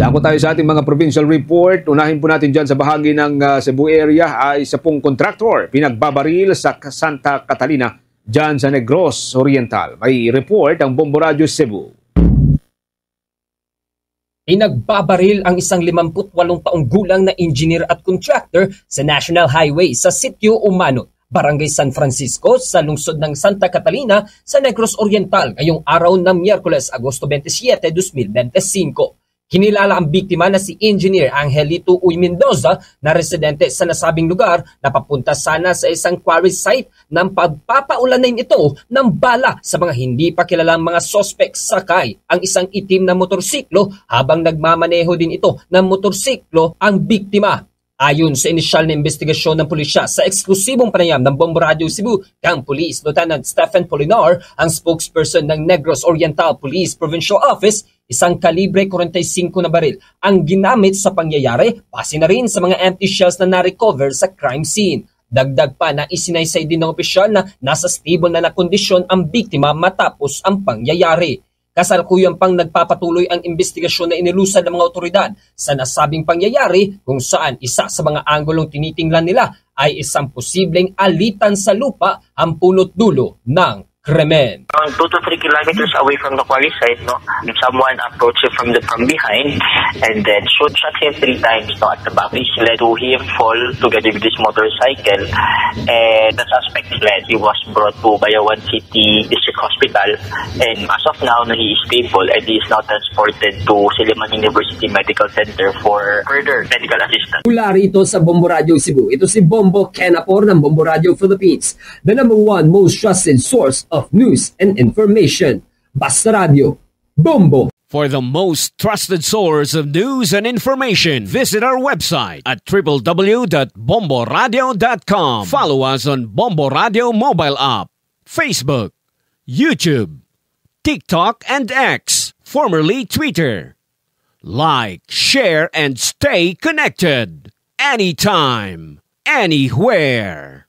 Dako tayo sa ating mga provincial report. Unahin po natin dyan sa bahagi ng Cebu area ay isa pong kontraktor pinagbabaril sa Santa Catalina dyan sa Negros Oriental. May report ang Bombo Radio Cebu. Pinagbabaril ang isang 58 taong gulang na engineer at contractor sa National Highway sa Sitio Umano, Barangay San Francisco sa lungsod ng Santa Catalina sa Negros Oriental ngayong araw ng Miyerkules, Agosto 27, 2025. Kinilala ang biktima na si Engineer Angelito Uy Mendoza na residente sa nasabing lugar na papunta sana sa isang quarry site nang pagpapaulanin ito ng bala sa mga hindi pa kilalang mga sospek sakay ang isang itim na motorsiklo habang nagmamaneho din ito ng motorsiklo ang biktima. Ayon sa inisyal na investigasyon ng pulisya sa eksklusibong panayam ng Bombo Radio Cebu, kang Police Lieutenant Stephen Polinar, ang spokesperson ng Negros Oriental Police Provincial Office, isang kalibre 45 na baril ang ginamit sa pangyayari, base na rin sa mga empty shells na na-recover sa crime scene. Dagdag pa na isinaysay din ng opisyal na nasa stable na kondisyon ang biktima matapos ang pangyayari. Kasalukuyang pang nagpapatuloy ang investigasyon na inilusad ng mga otoridad sa nasabing pangyayari kung saan isa sa mga anggulong tinitingnan nila ay isang posibleng alitan sa lupa ang punot dulo ng krimen. Around 2 to 3 kilometers away from the quarry site, someone approached him from behind and then shot him 3 times at the back. This led to him fall together with his motorcycle, and the suspect fled. He was brought to Bayawan City District Hospital, and as of now, he is stable and he is now transported to Silliman University Medical Center for further medical assistance. Mula rito sa Bombo Radio Cebu, ito si Bombo Ken Apor ng Bombo Radio Philippines, the #1 most trusted source of news and information. Basta Radio, Bombo. For the most trusted source of news and information, visit our website at www.bomboradio.com. Follow us on Bombo Radio mobile app, Facebook, YouTube, TikTok, and X, formerly Twitter. Like, share, and stay connected. Anytime, anywhere.